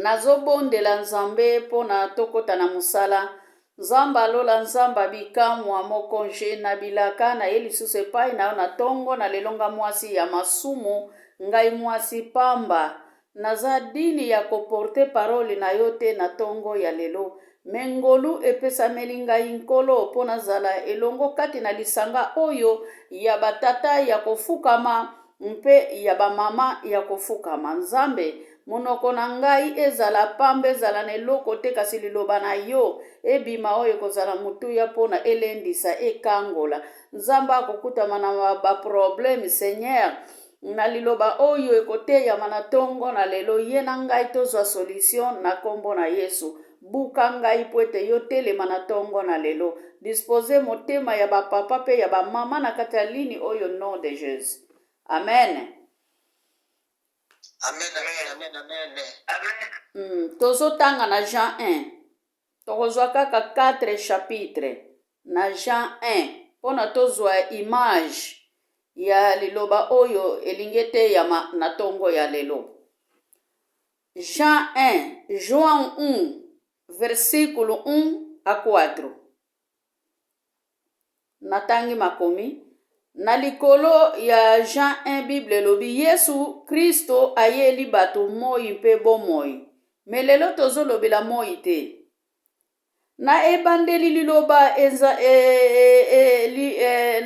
nazobondela nzambe pona tokota na musala nzamba alola nzamba bikamwa mokonje na bilaka na ye lisusu epai na yo na tongo na lelonga mwasi ya masumu ngai mwasi pamba naza dini ya koporte parole na yo te na tongo ya lelo me ngolu epesameli ngai nkolo mpo nazala elongo kati na lisanga oyo ya batata ya kofukama mpe ya bamama ya kofukama nzambe monoko na ngai ezala pamba ezala na eloko te kasi liloba na yo ebima oyo ekozala motuya mpona elendisa ekangola nzambe akokutama na baprobleme seigneur na liloba oyo ekoteyama na tongo na lelo ye na ngai tozwa solution na nkombo na yesu buka ngai po ete yo telema na tongo na lelo dispose motema ya bapapa mpe ya bamama na kati ya lini oyo nom de jésus amen. Amen, amen, amen, amen. Tozotanga na Jean 1. Tokozwa kaka 4 chapitre na Jean 1. Pona tozwa image ya liloba oyo elingete ya na tongo ya lelo. Jean 1, Jean 1, versículo 1 a 4. Natangi makomi. Na likolo ya Jean 1 Bible lobi Yesu Kristo ayeli bato moi mpe bomoi. Me lelo tozolobela moi te. Na ebandeli liloba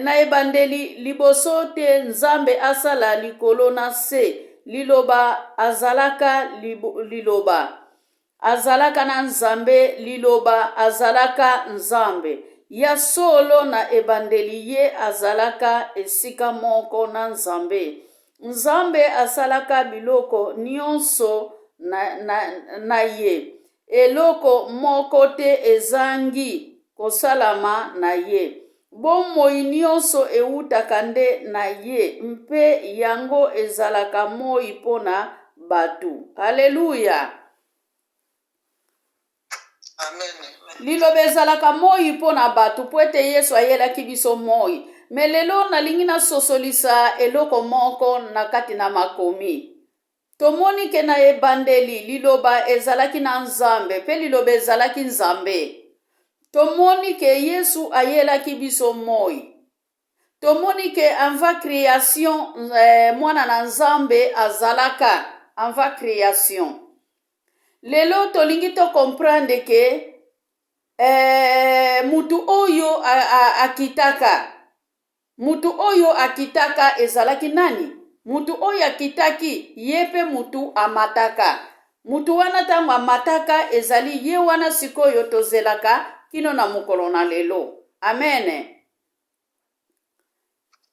na ebandeli liboso te nzambe asala likolo na se. Liloba azalaka liloba. Azalaka na nzambe liloba azalaka nzambe. Ya solo na ebandeli ye azalaka esika moko na nzambe. Nzambe asalaka biloko nyonso na ye. Eloko moko te ezangi kosalama na ye. Bomoi nyonso eutaka nde na ye mpe yango ezalaka moi pona batu. Haleluya. Amen. Liloba ezalaka moi mpona bato po ete yesu ayelaki biso moi me lelo nalingi nasosolisa eloko moko na kati na makomi tomoni ke na ebandeli liloba ezalaki na nzambe mpe liloba ezalaki nzambe tomoni ke yesu ayelaki biso moi tomoni ke anva création mwana na nzambe azalaka anva création lelo tolingi tokomprendre ke mutu oyo akitaka ezalaki nani? Mutu oyo akitaki ye pe mutu amataka. Mutu wana tango amataka ezali ye wana sikoyo tozelaka kino na mokolo na lelo. Amen.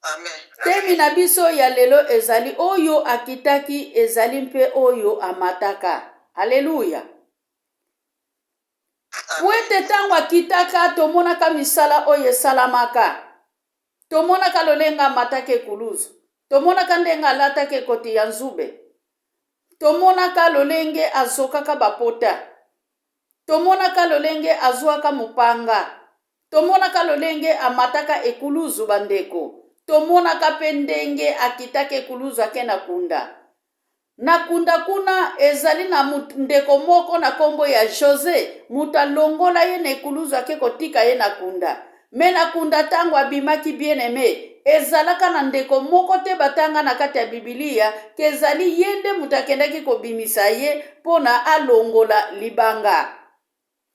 Amen. Temi na biso ya lelo ezali oyo akitaki ezali mpe oyo amataka. Haleluya. Wete tango akitaka tomonaka misala oyo esalamaka. Tomonaka lolenga amataka ekuluzu. Tomonaka ndenga alataka ekoti ya nzube. Tomonaka lolenge azokaka bapota. Tomonaka lolenge azwaka mupanga. Tomonaka lolenge amataka ekuluzu bandeko. Tomonaka pe ndenge akitaka ekuluzu ake na kunda. Na kunda kuna ezali na ndeko moko na kombo ya Jose. Muta longola ye na ekuluzu ake kotika ye na kunda. Me na kunda tango abimaki bien aimé. Ezalaka na ndeko moko te batanga na kati ya Biblia. Kezali yende mutakendaki kobimisa ye pona alongola libanga.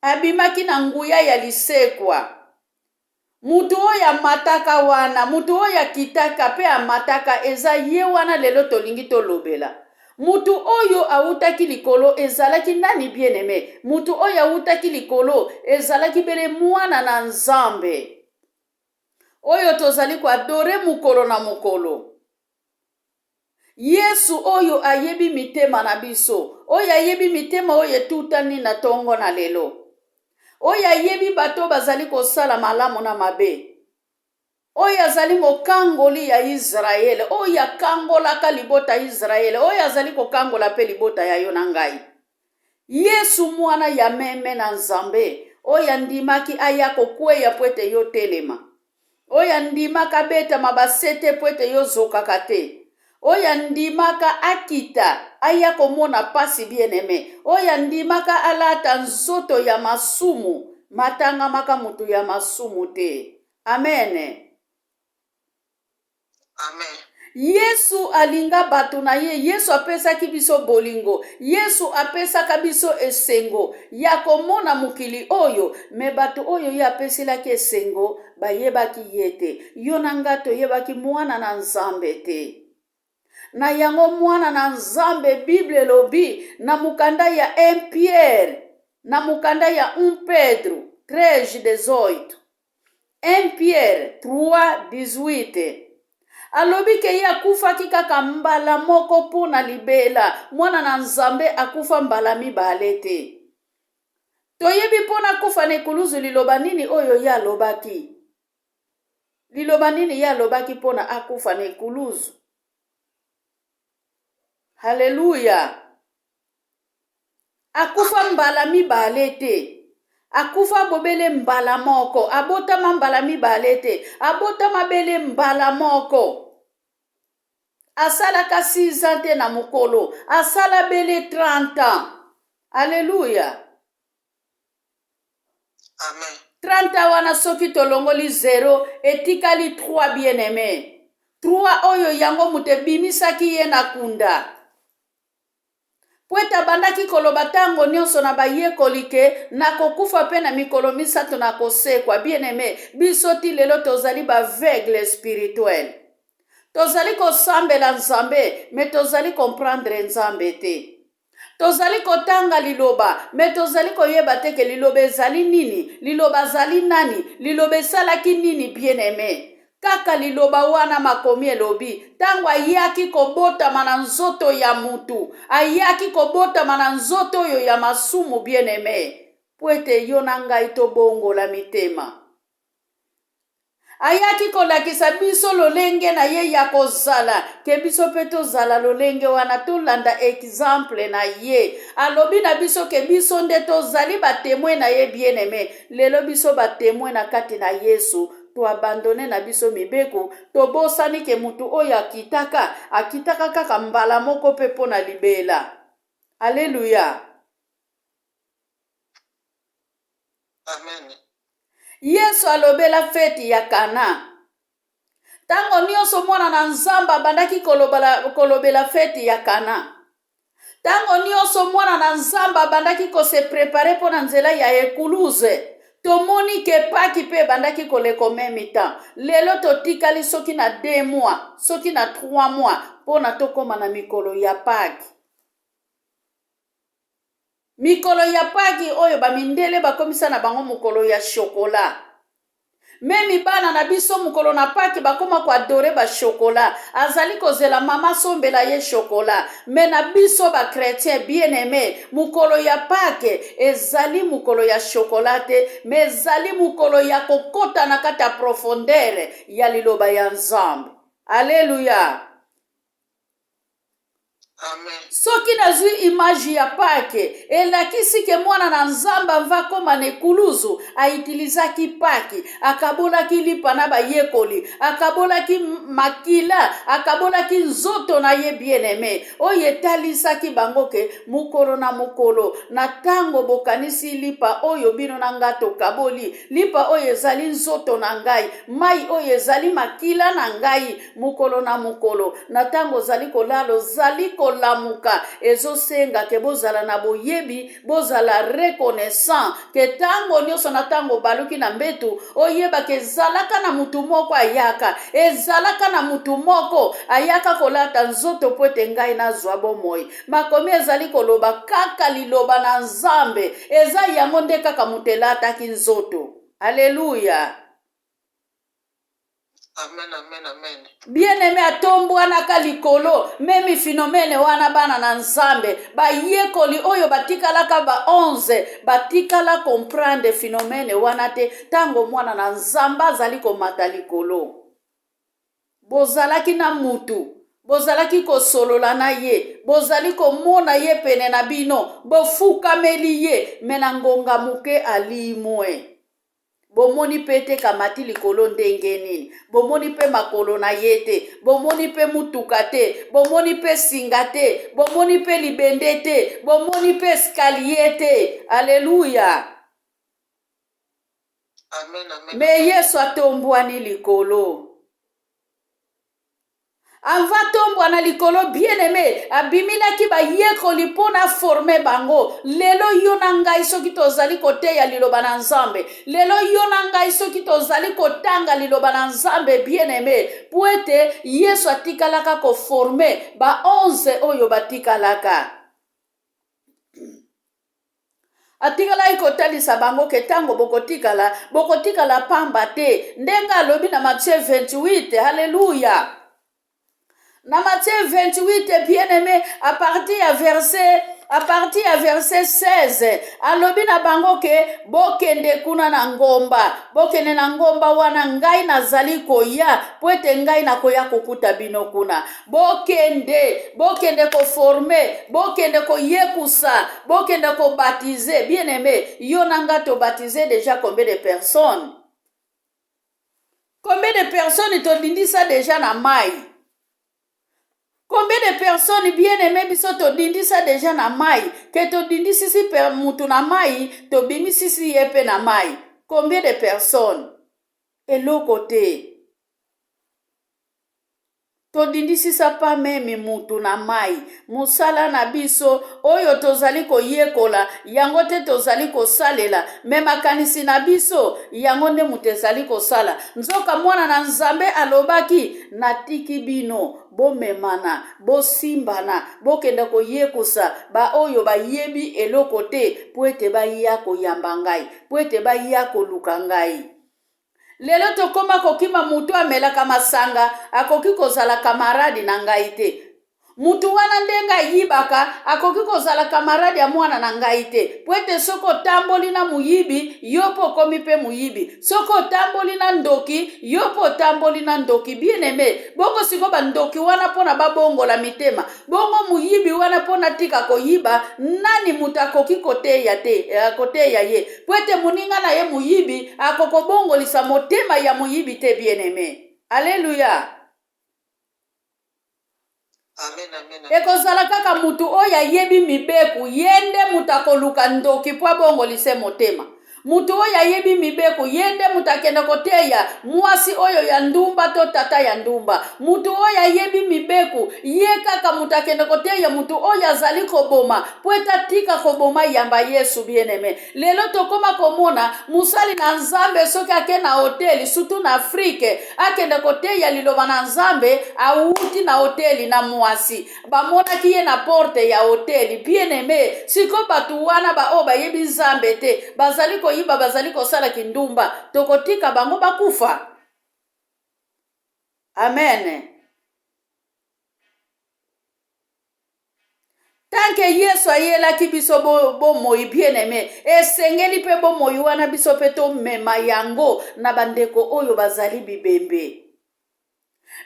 Abimaki na nguya ya lisekwa. Mutu oyo amataka wana. Mutu oyo akitaka pe amataka eza ye wana lelo tolingi tolobela. Mutu oyo autaki likolo ezalaki nani bien aimé. Mutu oyo autaki likolo ezalaki bele mwana na nzambe. Oyo tozali kwa adore mukolo na mukolo. Yesu oyo ayebi mitema na biso. Oyo ayebi mitema oyo etutani na tongo na lelo. Oyo ayebi bato bazali kosala malamu na mabe. Oyo azali mokangoli ya Israele. Oyo akangolaka libota ya Israele. Oyo azali kokangola pe libota ya yo na ngai. Yesu mwana ya meme na nzambe. Oyo andimaki aya kokweya po ete yo telema. Oyo andimaka beta mabasete po ete yo zokaka te. oyo andimaka akita aya komona pasi bien-aimé, oyo andimaka alata nzoto ya masumu, matangamaka mutu ya masumu te. Amen. Amen. Yesu alinga bato na ye, Yesu apesaki biso bolingo, Yesu apesaka biso esengo ya komona mukili oyo, me bato oyo ye apeselaki esengo bayebaki ye te. Yo na nga toyebaki mwana na Nzambe te. Na yango mwana na Nzambe Bible elobi na mukanda ya 1 Pierre, na mukanda ya 1 Pedro 13:18, 1 Pierre 3:18, alobi ke ye akufaki kaka mbala moko mpona libela, mwana na Nzambe akufa mbala mibale te. Toyebi mpona kufa na ekuluzu liloba nini oyo ye alobaki? Liloba nini ye alobaki mpona akufa na ekuluzu? Haleluya. Akufa mbala mibale te. Akufa bobele mbala moko. Abotama mbala mibale te. Abotama bele mbala moko. Asalaka 6 ans te na mukolo. Asala bele 30 ans. Haleluya. Amen. 30 ans wana soki tolongoli 0 etikali 3 bien-aimé. 3 oyo yango mute bimisaki ye na kunda. Pweta bandaki koloba tango nyonso na bayekoli ke na kokufa pe na mikolo misato na kosekwa. Bien-aimé, biso ti lelo tozali baveugle spirituel. Tozali kosambela Nzambe, me tozali comprendre Nzambe te. Tozali kotanga liloba, me tozali koyeba te ke liloba ezali nini, liloba zali nani, liloba esalaki nini bien-aimé. Kaka liloba wana makomi elobi, tango ayaki kobotama na nzoto ya mutu, ayaki kobotama na nzoto oyo ya masumu bien-aimé, pwete yo na ngai tobongola mitema. Ayaki kolakisa biso lolenge na ye ya kozala, ke biso pe tozala lolenge wana tolanda exemple na ye. Alobi na biso ke biso nde tozali batemwe na ye bien-aimé. Lelo biso batemwe na kati na Yesu, to abandone na biso mibeko, to bosani ke mutu oyo akitaka kaka mbala moko pe pona libela. Alleluya. Amen. Yesu alobela feti ya Kana. Tango nyonso mwana na Nzambe abandaki kolobela feti ya Kana. Tango nyonso mwana na Nzambe abandaki kose prepare pona nzela ya ekuluze. Tomoni ke paki pe bandaki koleko memita. Lelo totikali soki na 2 mois, soki na 3 mois, pona tokoma na mikolo ya paki. Mikolo ya paki oyo bamindele bakomisa na bango mukolo ya shokola. Memi bana na biso mukolo na paki bakoma kwa adore ba shokola. Azali kozela mama sombela ye shokola. Me na biso ba chrétien bien-aimé, mukolo ya pake ezali mukolo ya shokolate, me ezali mukolo ya kokota na kata profondeur ya liloba ya Nzambe. Alleluya. Amen. Soki nazwi image ya pake, elakisi ke mwana na Nzambe va koma na ekuluzu, aitilizaki paki, akabolaki lipa na bayekoli, akabolaki makila, akabolaki nzoto na ye bien-aimé, oyo etalisaki bango ke mukolo na mukolo, na tango bokanisi lipa oyo bino na nga tokaboli, lipa oyo ezali nzoto na ngai, mai oyo ezali makila na ngai, mukolo na mukolo, na tango zali kolalo, zali lamuka ezosenga ke bozala na boyebi, bozala reconnaissant ke tango nyonso na tango baluki na mbetu oyeba ke ezalaka na mutu moko ayaka, ezalaka na mutu moko ayaka kolata nzoto po ete ngai nazwa bomoi. Makomi ezali koloba kaka liloba na Nzambe eza yango nde kaka mutu elataki nzoto. Alleluya. Amen, amen, amen. Bien-aimé atombwanaka likolo, memi phénomène wana bana na Nzambe, bayekoli oyo batikalaka ba 11, batikala comprendre phénomène wana te, tango mwana na Nzambe azali komata likolo. Bozalaki na mutu, bozalaki kosolola na ye, bozali komona ye pene na bino, bofukameli ye, mena ngonga muke alimwe. bomoni pe te kamati likolo ndenge nini, bomoni pe makolo na ye te, bomoni pe mutuka te, bomoni pe singa te, bomoni pe libende te, bomoni pe eskalier te. Alléluia. Amen, amen. Me Yesu atombwani likolo. Ava tombwana likolo bien-aimé, abimilaki bayekoli mpona forme bango. Lelo yo na ngai soki tozali koteya liloba na Nzambe, lelo yo na ngai soki tozali kotanga liloba na Nzambe bien-aimé, po ete Yesu atikalaka koforme ba 11 oyo batikalaka. Atikalaki kotalisa bango ke tango bokotikala pamba te. Ndenga alobi na Matthieu 28, Alléluia. Na Matthieu 28, bien-aimé, à partir à verset 16, alobi na bango ke bokende kuna na ngomba, bokende na ngomba wana ngai nazali koya, po ete ngai nakoya kokuta bino kuna. Bokende ko former, bokende ko yekusa, bokende ko baptiser. Bien-aimé, yo nanga to baptiser déjà combien de personnes? Combien de personnes to lindisa déjà na mai? Combien de personnes bien-aimées biso to dindisa déjà na mai? Que to dindisi si per mutu na mai, to bimisi si yepe na mai. Combien de personnes? Et l'autre côté. Todindisi sa pa memi mutu na mai. Musala na biso oyo tozali koyekola, yango te tozali kosalela. Me makanisi na biso yango nde mutu ezali kosala. Nzoka mwana na Nzambe alobaki natiki bino bomemana, bosimbana, bokenda koyekusa ba oyo bayebi eloko te po ete baya koyamba ngai, po ete baya koluka ngai. Lelo tokoma kokima mutu amelaka masanga, akoki kozala kamaradi na ngai te. Mutu wana ndenga yibaka, akoki kozala kamaradi ya mwana na ngai te. Po ete soko tamboli na muyibi, yopo komi pe muyibi. Soko tamboli na ndoki, yopo tamboli na ndoki. Bien-aimé, bongo siko ba ndoki wana pona babongola mitema. Bongo muyibi wana pona tika koyiba, nani mutu akoki koteya te, koteya ye. Po ete muninga na ye muyibi, akoko bongolisa motema ya muyibi te, bien-aimé. Alléluia. Amen, amen. Ekozala kaka mutu oya yebi mibeku, yende mutakoluka ndoki po bongolise motema. Mutu oya yebi mibeku, yende mutakenda koteya mwasi oyo ya ndumba to tata ya ndumba. Mutu oya yebi mibeku, ye kaka mutakenda koteya mutu oya zali koboma, po etatika koboma yamba Yesu, bien-aimé. Lelo tokoma komona musali na Nzambe soki ake na hoteli, sutu na Afrique, akenda koteya liloba na Nzambe, auti na hoteli na mwasi. Bamonaki ye na porte ya hoteli, bien-aimé. Siko batu wana ba oba yebi Nzambe te, bazali koyiba, bazali kosala kindumba, tokotika bango bakufa. Amen. Tanke Yesu ayelaki biso bomoi, bien-aimé, esengeli pe bomoi wana biso pe to mema yango na bandeko oyo bazali bibembe.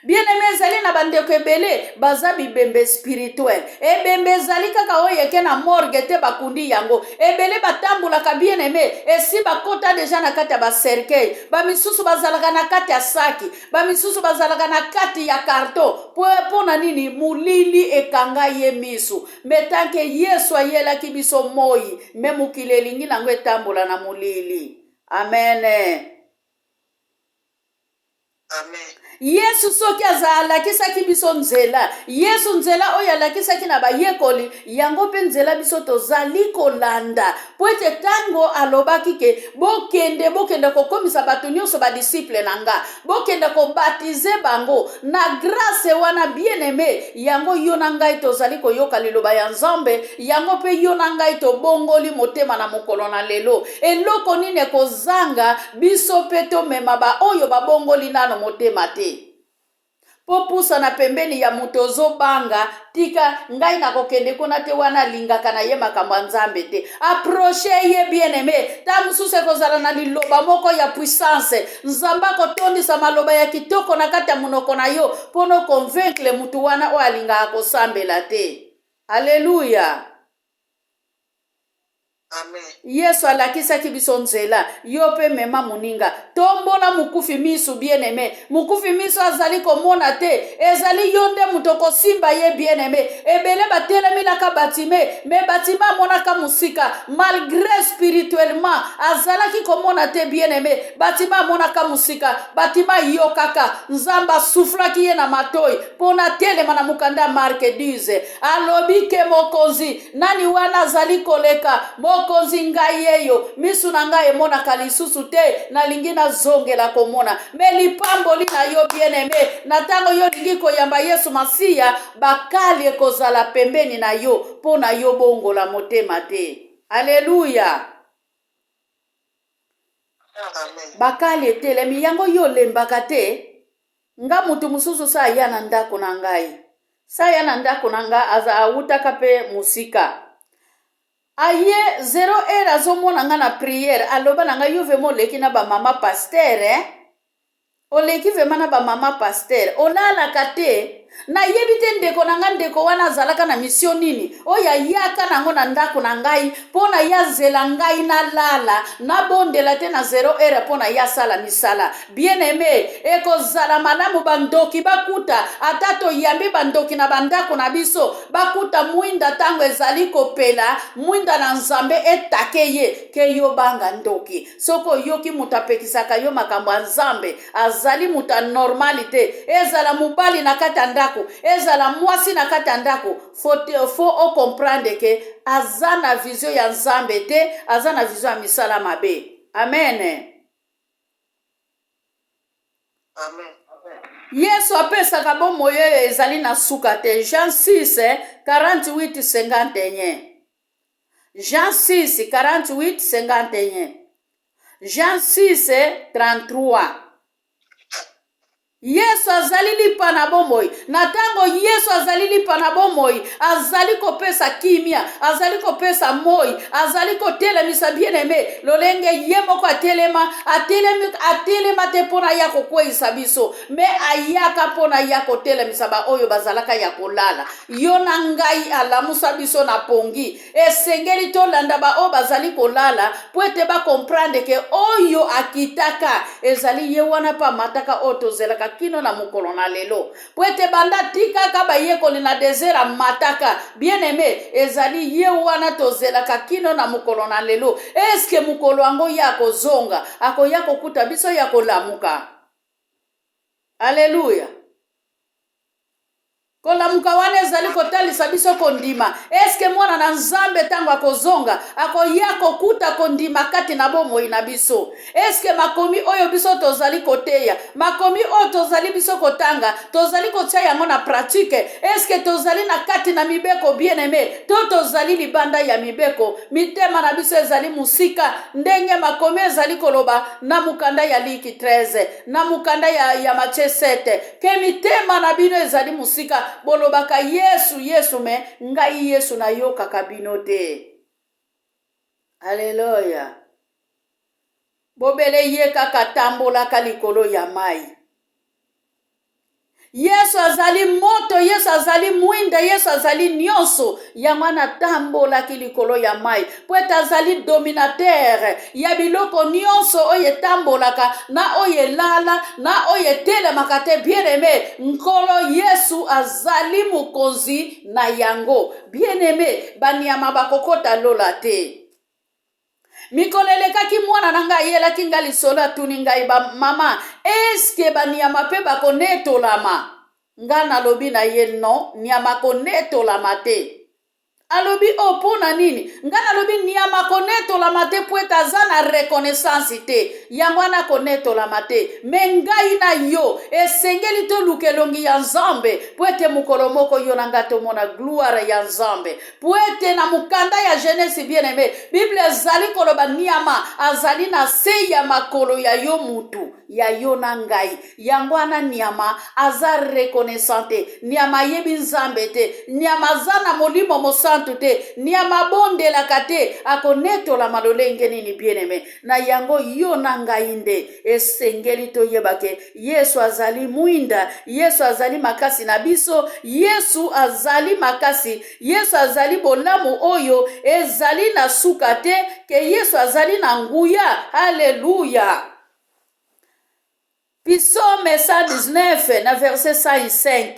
Bien-aimé, zali na bandeko ebele baza bibembe spirituel. Ebembe zali kaka oyo eke na morgue te bakundi yango. Ebele batambulaka, bien-aimé, esi bakota deja na kati ya baserkei. Bamisusu bazalaka na kati ya saki, bamisusu bazalaka na kati ya karton. Po na nini mulili ekanga ye misu. Metanke Yesu ayelaki biso moi, me mukile elingi nango etambula na mulili. Amen. Amen. Yesu soki azalakisaki biso nzela, Yesu nzela oyo alakisaki na bayekoli, yango pe nzela biso tozali kolanda. Po ete tango alobaki ke bokende kokomisa bato nyonso badisiple na nga, bokende kobatize bango na grâce wana, bien-aimé, yango yo na ngai tozali koyoka liloba ya Nzambe, yango pe yo na ngai tobongoli motema na mokolo na lelo. Eloko nini kozanga biso pe tomema ba oyo babongoli nano motema te. Popusa na pembeni ya mutozo banga, tika ngai na kokende kuna te wana lingaka na ye makambo ya Nzambe te. Approche ye, bien-aimé, ta mususe kozala na liloba moko ya puissance. Nzamba kotondisa maloba ya kitoko na kati ya munoko na yo, pono convaincre mutu wana o alinga akosambela te. Alléluia. Amen. Yesu alakisaki biso nzela, yo pe mema muninga. Tombola mukufi misu bien-aimé. Mukufi misu azali komona te, ezali yonde mutoko simba ye bien-aimé. Ebele batelemi laka batime, me batima monaka musika, malgré spirituellement, azalaki komona te bien-aimé. Batima monaka musika, batima yokaka, nzamba soufflaki ye na matoi, pona telema na mukanda marke 10. Alobi ke mokonzi, nani wana azali koleka, mokonzi ngai yeyo, misu na ngai emonaka lisusu te, na lingi na zongela komona. Me lipamboli na yo bien-aimé, na tango yo lingi koyamba Yesu Masiya, bakali ekozala pembeni na yo, pona yo bongola motema te. Alléluia. Amen. Bakali etelemi yango yo lembaka te. Nga mutu mususu sa ya na ndako na ngai. Sa ya na ndako na nga aza awutaka pe musika. Aye 0 heure azomona nga na prière, aloba na nga yo vemo leki na ba mama pasteur oleki vema na ba mama pasteur olalaka te. Na yebi te ndeko na nga ndeko wana azalaka na mission nini oya yaka nango na ndako na ngai pona ya zela ngai na lala na bondela te na 0 heure pona ya sala misala. Bien-aimé, ekozala malamu bandoki bakuta atato yambi bandoki na bandako na biso bakuta mwinda tango ezali kopela mwinda na nzambe etake ye ke yo banga ndoki. Soko yoki mutapekisaka yo makambo nzambe azali muta normalite ezala mubali na kata ndako, ezala mwasi na kata ndako, faut o comprendre ke azana vision ya nzambe te, azana vision ya misala mabe. Amen. Amen. Yesu apesaka bomoi oyo ezali na suka te. Jean 6 48 51. Jean 6 48 51. Jean 6 33. Yesu azali lipa na bomoi. Na tango Yesu azali lipa na bomoi, azali kopesa kimia, azali kopesa moi, azali kotelemisa bien-aimé. Lolenge ye moko atelema te pona ya kokweyisa biso, me ayaka pona ya kotelemisa ba oyo bazalaka ya kolala. Yo na ngai alamusa biso na pongi. Esengeli tolanda ba oyo bazali kolala, po ete ba comprendre ke oyo akitaka ezali ye wana pa mataka otozelaka kino na mukolo na lelo. Po ete banda tika kaba yekoli na desera mataka. Bien-aimé, ezali ye wana tozelaka kino na mukolo na lelo. Eske mukolo ango yako zonga, ako yako kuta biso yako lamuka. Alléluia. Kolamuka wana ezali kotalisa biso kondima. Eske mwana na nzambe tango akozonga akoyako kuta kondima kati na bomoi na biso. Eske makomi oyo biso tozali koteya, makomi oyo tozali biso kotanga, tozali kotia yango na pratique. Eske tozali na kati na mibeko bien-aimé, to tozali libanda ya mibeko. Mitema na biso ezali musika, ndenge makomi ezali koloba na mukanda ya Liki 13, na mukanda ya Matthieu 7. Ke mitema na bino ezali musika, bolobaka Yesu Yesu me ngai Yesu na yoka kabino te. Alléluia. Bobele ye kaka tambola kalikolo ya mai. Yesu azali moto, Yesu azali mwinda, Yesu azali nyonso. Yamana tambola kilikolo ya mai. Pweta azali dominateur. Ya biloko nyonso oye tambolaka, na oye lala, na oye tele makate bien-aimé. Nkolo Yesu azali mukonzi na yango. Bien-aimé, banyama bakokota lola te. Mikolelekaki mwana na ngai yelaki nga lisolo atuni ngai ba mama, eske banyama pe bakonetolama? Nga nalobi na ye no, nyama konetolama te. Alobi opona nini? Nga nalobi nyama konetolama te po ete aza na reconnaissance te. Yangwana konetolama te. Me ngai na yo esengeli toluka elongi ya Nzambe po ete mukolo moko yo na nga tomona gloire ya Nzambe. Po ete na mukanda ya Genesi bien-aimé, Bible ezali koloba nyama azali na se ya makolo ya yo mutu, ya yo na ngai. Yangwana nyama aza reconnaissante. Nyama yebi Nzambe te. Nyama aza na molimo mosantu santu te ni amabondelaka te akonetola malolenge nini bien-aimé na yango yo na ngai nde esengeli toyeba ke Yesu azali mwinda, Yesu azali makasi na biso, Yesu azali makasi, Yesu azali bolamu oyo ezali na suka te, ke Yesu azali na nguya. Haleluya. Psaume 119 na verset 105.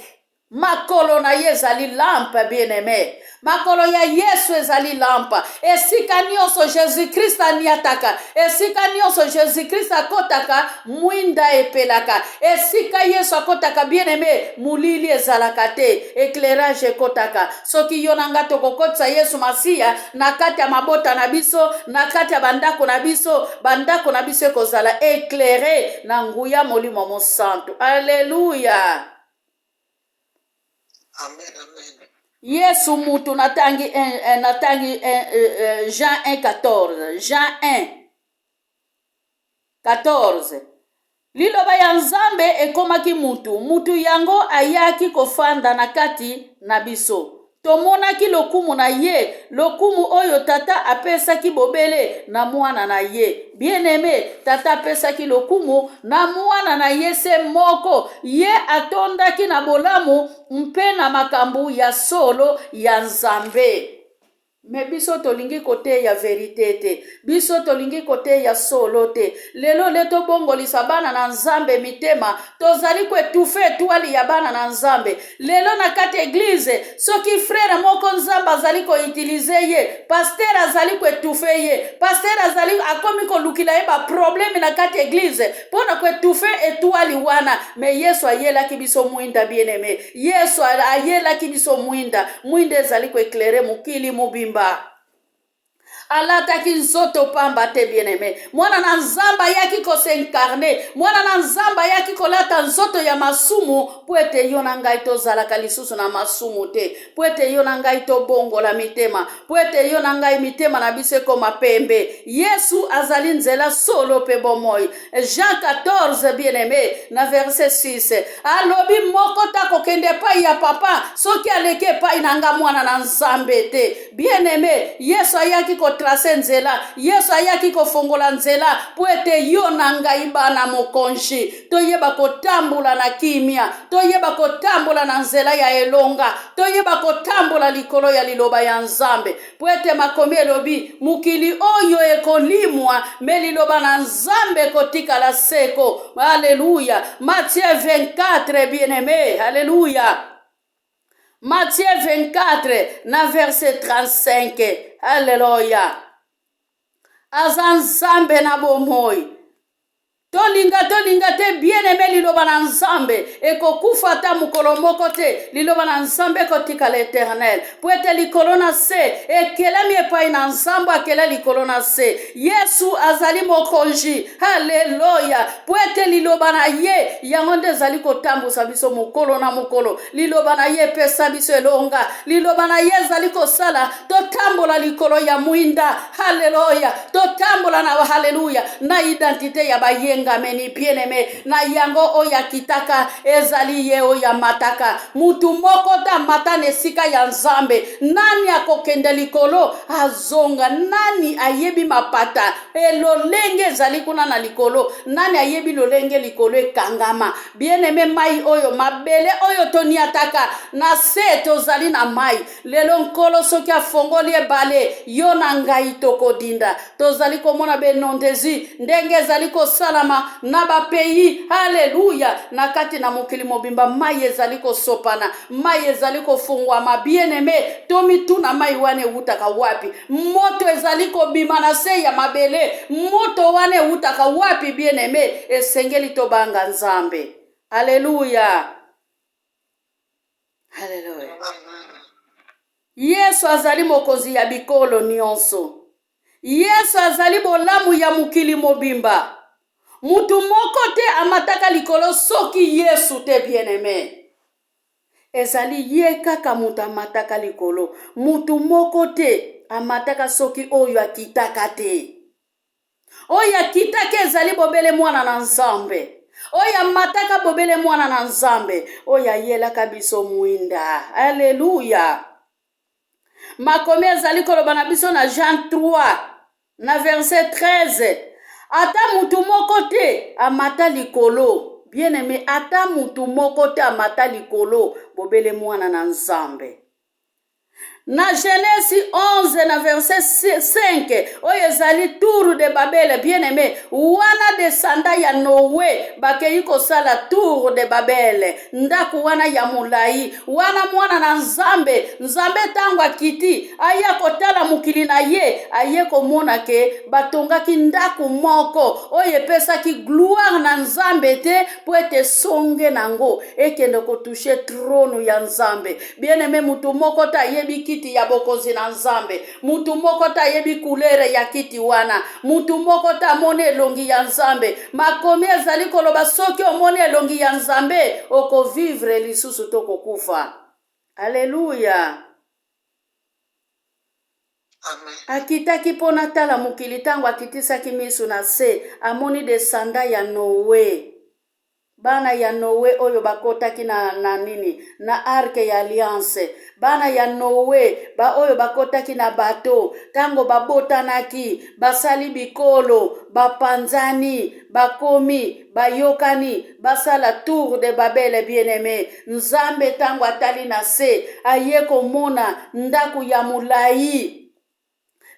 Makolo na ye ezali lampa bien-aimé. Makolo ya Yesu ezali lampa. Esika nyonso Jésus-Christ aniataka. Esika nyonso Jésus-Christ akotaka mwinda epelaka. Esika Yesu akotaka bien-aimé mulili ezalaka te. Éclairage ekotaka. Soki yo nanga tokokotisa Yesu Masiya na kati ya mabota na biso, na kati ya bandako na biso ekozala éclairé na nguya molimo mosantu. Alléluia. Amen, amen. Yesu mutu natangi Jean 1:14. Jean 1:14. Liloba ya Nzambe ekomaki mutu yango ayaki kofanda na kati na biso. Tomonaki lokumu na ye, lokumu oyo tata apesaki bobele na mwana na ye. Bien-aimé, tata apesaki lokumu na mwana na ye se moko. Ye atondaki na bolamu mpe na makambu ya solo ya Nzambe. Me biso tolingi kote ya verite te. Biso tolingi kote ya solo te. Lelo leto bongolisa bana na Nzambe mitema. Tozali kwetufe etwali ya bana na Nzambe. Lelo na kati eglize. Soki frère moko Nzambe azali ko utilize ye. Pasteur azali kwetufe ye. Pasteur azali akomi ko lukila ye ba probleme na kati eglize. Pona kwetufe etwali wana. Me Yesu ayela kibiso mwinda bien-aimé. Yesu ayela kibiso mwinda. Mwinda ezali ko éclairer mukili mubimba. Alataki nzoto pamba te bien-aimé. Mwana na Nzamba yaki ko s'incarner. Mwana na Nzamba yaki ko lata nzoto ya masumu. Puete yo na ngai tozalaka lisusu na masumu te. Puete yo na ngai to bongola mitema. Puete yo na ngai mitema na biso ekoma pembe. Yesu azali nzela solo pe bomoi. Jean 14 bien-aimé na verset 6. Alobi moko ta kokende pa ya papa. Soki aleke pa inanga mwana na Nzambe te. Bien-aimé, Yesu ayaki ko trace nzela. Yesu ayaki ko fongola nzela. Puete yo na ngai bana mokonji. Toyeba kotambula na kimia. Toyeba kotambula na nzela ya elonga. Toyeba kotambula likolo ya liloba ya Nzambe. Puete makomi elobi mukili oyo ekolimwa me liloba na Nzambe kotika la seko. Alléluia. Matthieu 24 bien-aimé. Alléluia. Matthieu 24 na verset 35. Alléluia. Aza Nzambe na bomoi. Tolinga te bien-aimé liloba na Nzambe. Eko kufa ta mukolo moko te. Liloba na Nzambe kotika l'Éternel. Puete likolo na se. Ekelemi epai na Nzambe akele likolo na se. Yesu azali mokonji. Haleluya. Puete liloba na ye. Yango nde ezali kotambusa biso mukolo na mukolo. Liloba na ye pesa biso elonga. Liloba na ye ezali kosala. Totambola likolo ya mwinda. Haleluya. Totambola na haleluya. Na identité ya bayenga. Meni bien-aimé na yango oya kitaka ezali ye oya mataka mutu moko ta matane sika ya Nzambe. Nani akokende likolo azonga? Nani ayebi mapata elolenge ezali kuna na likolo? Nani ayebi lolenge likolo ekangama? Bien-aimé, mai oyo mabele oyo toniataka na se tozali na mai. Lelo nkolo soki afongoli ebale yo na ngai tokodinda. Tozali komona benondezi ndenge ezali kosalama na ba pays. Haleluya. Na kati na mokili mobimba mai ezali kosopana, mai ezali kofungwama. Bien-aimé, tomituna mai wane utaka wapi? Moto ezali kobima na se ya mabele. Moto wane utaka wapi bien-aimé? Esengeli tobanga Nzambe. Haleluya. Haleluya. Yesu azali mokonzi ya bikolo nyonso. Yesu azali bolamu ya mokili mobimba. Mutu moko te amataka likolo soki Yesu te bien-aimé. Ezali ye kaka mutu amataka likolo. Mutu moko te amataka soki oyo akitaka te. Oyo akitaka ezali bobele mwana na Nzambe. Oyo amataka bobele mwana na Nzambe. Oyo ayelaka biso mwinda. Haleluya. makomi ezali koloba na biso na Jean 3 na verset 13 ata mutu moko te amata likolo bien aimé ata mutu moko te amata likolo bobele mwana na Nzambe. Na Genèse 11 na verset 5 oyo ezali tour de Babel bien aimé wana descenda ya Noé bakei kosala tour de Babel ndaku wana ya mulai wana mwana na Nzambe tango akiti aya kotala mukili na ye aye komona ke batongaki ndaku moko oyo epesaki gloire na Nzambe te po ete songe nango ekende kotouche trône ya Nzambe. Bien aimé mutu moko ta yebi kiti ya bokonzi na Nzambe, mutu moko ta yebi couleur ya kiti wana, mutu moko ta mone elongi ya Nzambe. Makomi ezali koloba soki omone elongi ya Nzambe oko vivre lisusu to kokufa. Alléluia. Amen. Akitaki pona tala mukili tango akitisaki misu na se amoni descenda ya Noé. Bana ya Noé oyo bakotaki na nini na arke ya alliance. Bana ya Noé ba oyo bakotaki na bato tango babotanaki basali bikolo bapanzani bakomi bayokani basala tour de Babel bien aimé. Nzambe tango atali na se aye komona ndaku ya mulai.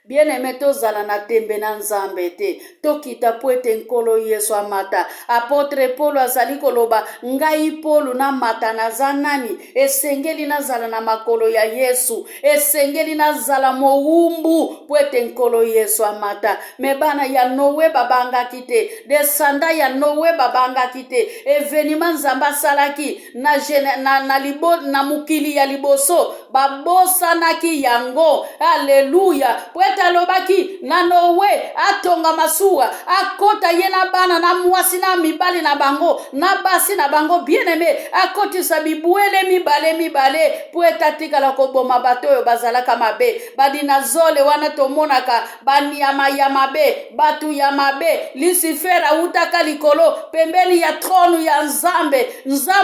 Bien aimé tozala na tembe na Nzambe te tokita po ete nkolo Yesu amata. Apotre Paul azali koloba ngai Paul na mata naza nani esengeli nazala na makolo ya Yesu esengeli nazala mowumbu po ete nkolo Yesu amata. Me bana ya Noé babangaki te desanda ya Noé babangaki te evenima Nzambe asalaki na mukili ya liboso babosanaki yango. Alleluya. Alobaki na Noé atonga masuwa akota ye na bana na mwasi na mibali na bango na basi na bango bien aimé akotisa bibwele mibale po etatikala koboma bato oyo bazalaka mabe badinazole wana tomonaka banyama ya mabe batu ya mabe Lucifer autaka likolo pembeni ya trône ya Nzambe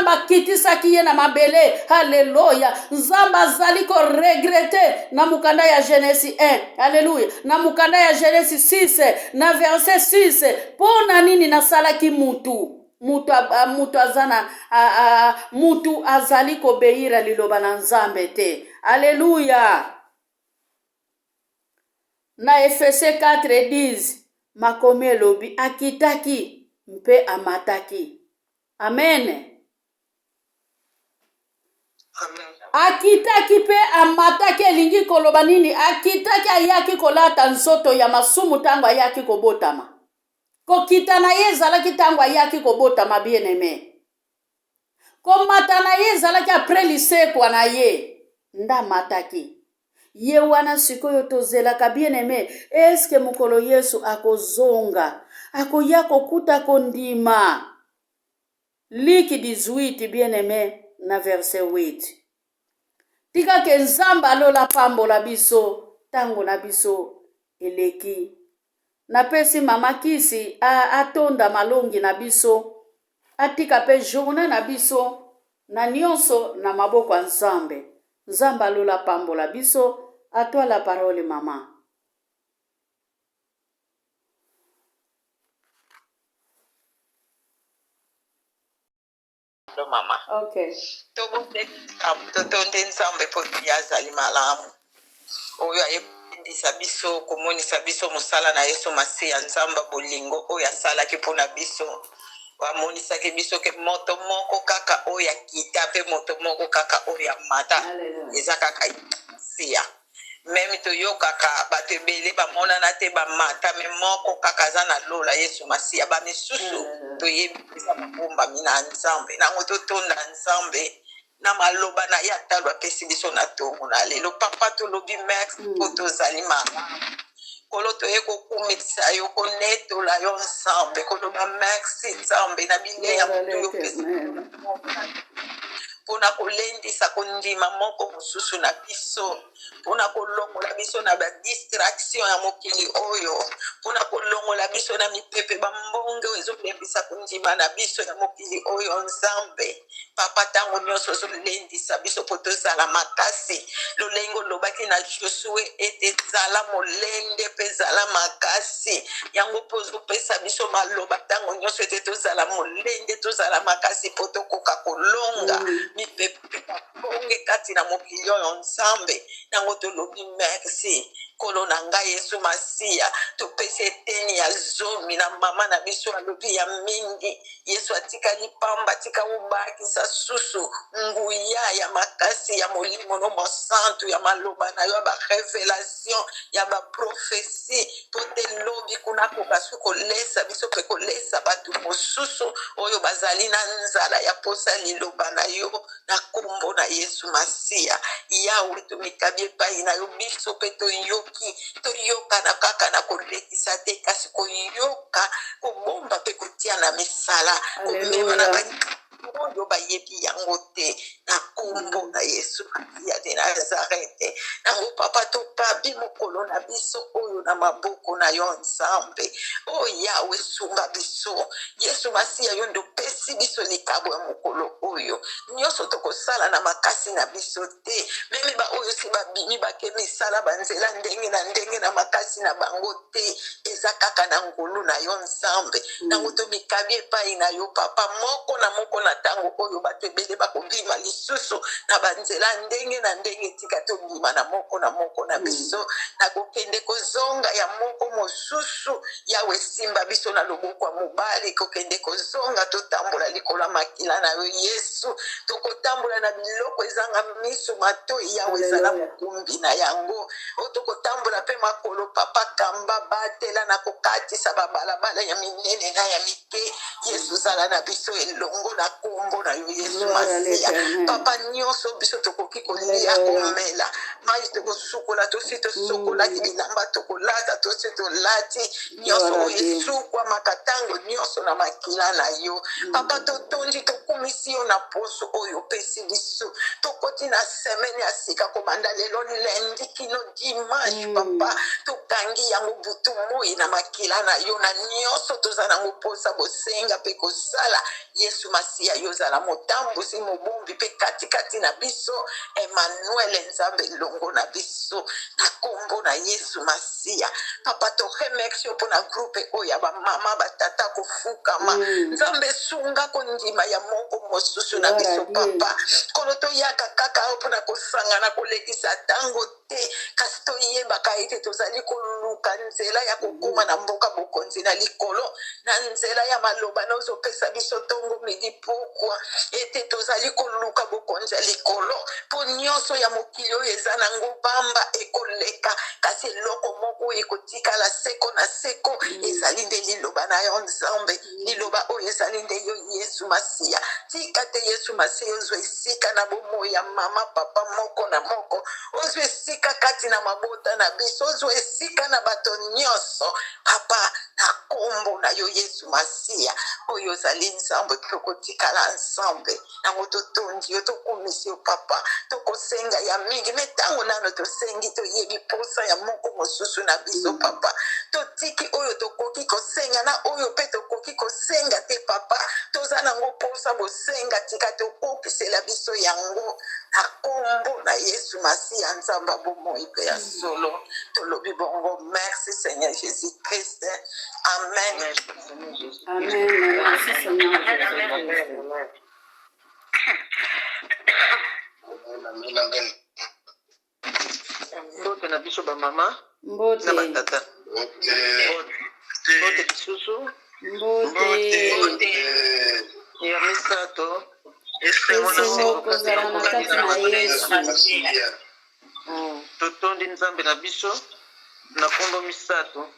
akitisaki ye na mabele. Haleluya. Nzambe azali ko regrete na mukanda ya Genèse 1. Alléluia. Na mukanda ya Genèse 6 na verset 6 pona nini nasalaki mutu azali kobeira liloba na Nzambe te. Alléluia. Na Efese 4:10 makomi elobi akitaki mpe amataki. Amen. Amen. Akitaki pe amataki elingi koloba nini akitaki ayaki kolata nzoto ya masumu tango ayaki kobotama. Kokita na ye ezalaki tango ayaki kobotama bien aimé. Komata na ye ezalaki après lisekwa na ye nda mataki. Ye wana sikoyo tozelaka bien aimé eske mukolo Yesu akozonga akoya kokuta kondima. Liki 18 bien aimé na verset 8. Tika ke Nzambe alola pambola biso tango na biso eleki. Napesi mama Kisi atonda malongi na biso atika pe journée na biso na nyonso na maboko ya Nzambe. Nzambe alola pambola biso. À toi la parole mama. Mama. Okay. Totonde Nzambe po yazali malamu. Oyo ayebisa biso komonisa biso mosala na Yesu Masiya Nzambe bolingo oyo asalaki mpona biso. Wamonisaki biso ke moto moko kaka oyo akita pe moto moko kaka oyo amata. Eza kaka siya. Meme toyokaka bato ebele bamonana te bamata me moko kaka aza na lola Yesu Masiya bamisusu toyebisa babombami na Nzambe nango totonda Nzambe na maloba na ye atalo apesi biso na tongo na lelo papa tolobi merci mpo tozali malamu kolo toye kokumisa yo konetola yo Nzambe koloba merci Nzambe na bileya moto yo pesi mpona kolendisa kondima moko mosusu na biso, mpona kolongola biso na badistraction ya mokili oyo, mpona kolongola biso na mipepe bambonge oyo ezolembisa kondima na biso ya mokili oyo nzambe. Papa ntango nyonso ozolendisa biso mpo tozala makasi, lolenge olobaki na Josue ete zala molende mpe zala makasi, yango mpo ozopesa biso maloba ntango nyonso ete tozala molende tozala makasi mpo tokoka kolonga mipepe babonge kati na mokili oyo nzambe. Yango tolobi merci kolo na ngai Yesu Masiya, topesi eteni ya zomi na mama na biso alobi ya mingi. Yesu atikali pamba tika ubakisa susu nguya ya makasi ya molimo no mosantu ya maloba na yo ba revelation ya ba prophecy pote lobi kuna kokasu kolesa biso pe kolesa batu mosusu oyo bazali na nzala ya posa liloba na yo na kombo na Yesu Masiya. Yawe tumikabie pai na yo biso pe toyoka na kaka na kolekisa te kasi koyoka kobomba pe kotia na misala komema na oyo bayebi yango te na kombo na Yesu ya de Nazarete. Nango papa tokabi mokolo na biso oyo na maboko na yo nzambe. O Yawe sunga biso Yesu Masiya yo ndo pesi biso likabo ya mokolo oyo nyonso tokosala na makasi na biso te, meme ba oyo si babimi bakemi sala banzela ndenge na makasi na bango te, eza kaka na ngolu na yo nzambe. Nango tomikabi epai na yo papa moko na tango oyo bato ebele bakobima lisusu na banzela ndenge na ndenge, tika tobima na moko na biso na kokende kozonga ya moko mosusu. Yawe simba biso na loboko ya mobali kokende kozonga totambola likolo makila na yo Yesu, tokotambola na biloko ezanga miso matoi Yawe ezala mokumbi na yango, tokotambola pe makolo papa kamba batela na kokatisa babalabala ya minene na ya mike. Yesu zala na biso elongo na kombo na yo Yesu Masiya. Papa nyonso biso tokoki kolia komela mai tokosukola tosi tosokolaki bilamba tokolata tosi tolati nyonso oyo esukwa makatango nyonso na makila na yo papa. Totondi tokumisi yo na poso oyo opesi biso, tokoti na semaine ya sika kobanda lelo lendi kino dimanche papa, tokangi yango butu moi na makila na yo na nyonso toza nango posa bosenga pe kosala. Yesu Masiya yo zala motambusi mobumbi pe katikati na biso, Emmanuel nzambe longo na biso na kombo na Yesu Masiya. Papa to remercie pour na groupe oya ba mama batata kofukama nzambe sunga kondima ya moko mosusu na biso papa, kolo to yaka kaka opona kosanga na kolekisa tango te kasi toyebaka ete tozali koluka nzela ya kokoma na mboka bokonzi na likolo na nzela ya maloba na ozopesa biso tongo midi pokwa ete tozali koluka bokonzi ya likolo po nyonso ya mokili oyo eza nango pamba ekoleka kasi eloko moko ekotikala seko na seko ezali nde liloba na yo nzambe, liloba oyo ezali nde yo Yesu Masiya. Tika te Yesu Masiya ozwa esika na bomoi ya mama papa moko na moko, ozwa esika kati na mabota na biso, ozwa esika na bato nyonso papa na kombo na yo Yesu Masiya oyo ozali nzambe tokotikala nzambe nango totondi yo tokumisi yo papa tokosenga ya mingi me ntango nano tosengi toyebi posa ya moko mosusu na biso papa, totiki oyo tokoki kosenga na oyo pe tokoki kosenga te papa, toza nango posa bosenga tika tokokisela biso yango na kombo na Yesu Masiya nzamba bomoi pe ya solo tolobi bongo. Merci Seigneur Jésus Christ, amen. Amen. Merci Seigneur Jésus. Amen. Mbote na biso ba mama Mbote na batata mbote bisusu mbote ya misato esemo kozala na kati na Yesu. totondi nzambe na biso na kombo misato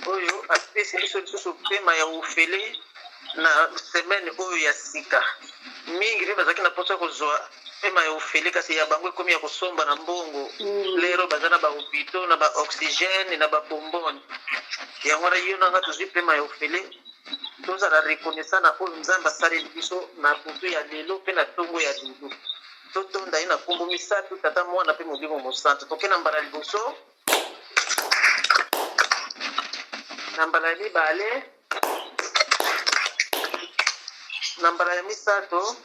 oyo apesi biso lisusu pema ya ufele na semaine oyo ya sika mingi mpe bazalaki na poso ya kozwa pema ya ufele kasi ya bango ekomi ya kosomba na mbongo lero baza na bahopito na baoxygène na babombone yango wana yo nanga tozwi pema ya ufele tozala reconnaissant na oyo nzambe asaleli biso na butu ya lelo mpe na ntongo ya lelo totonda ye na nkombo misato tata mwana mpe molimo mosantu toke na mbala liboso na mbala ya mibale na mbala ya misato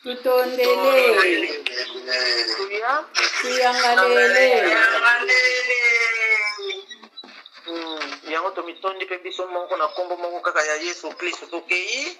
tutondele tuyangalele yango tomitondi mpe biso moko na nkombo moko kaka ya Yesu Kristo tokei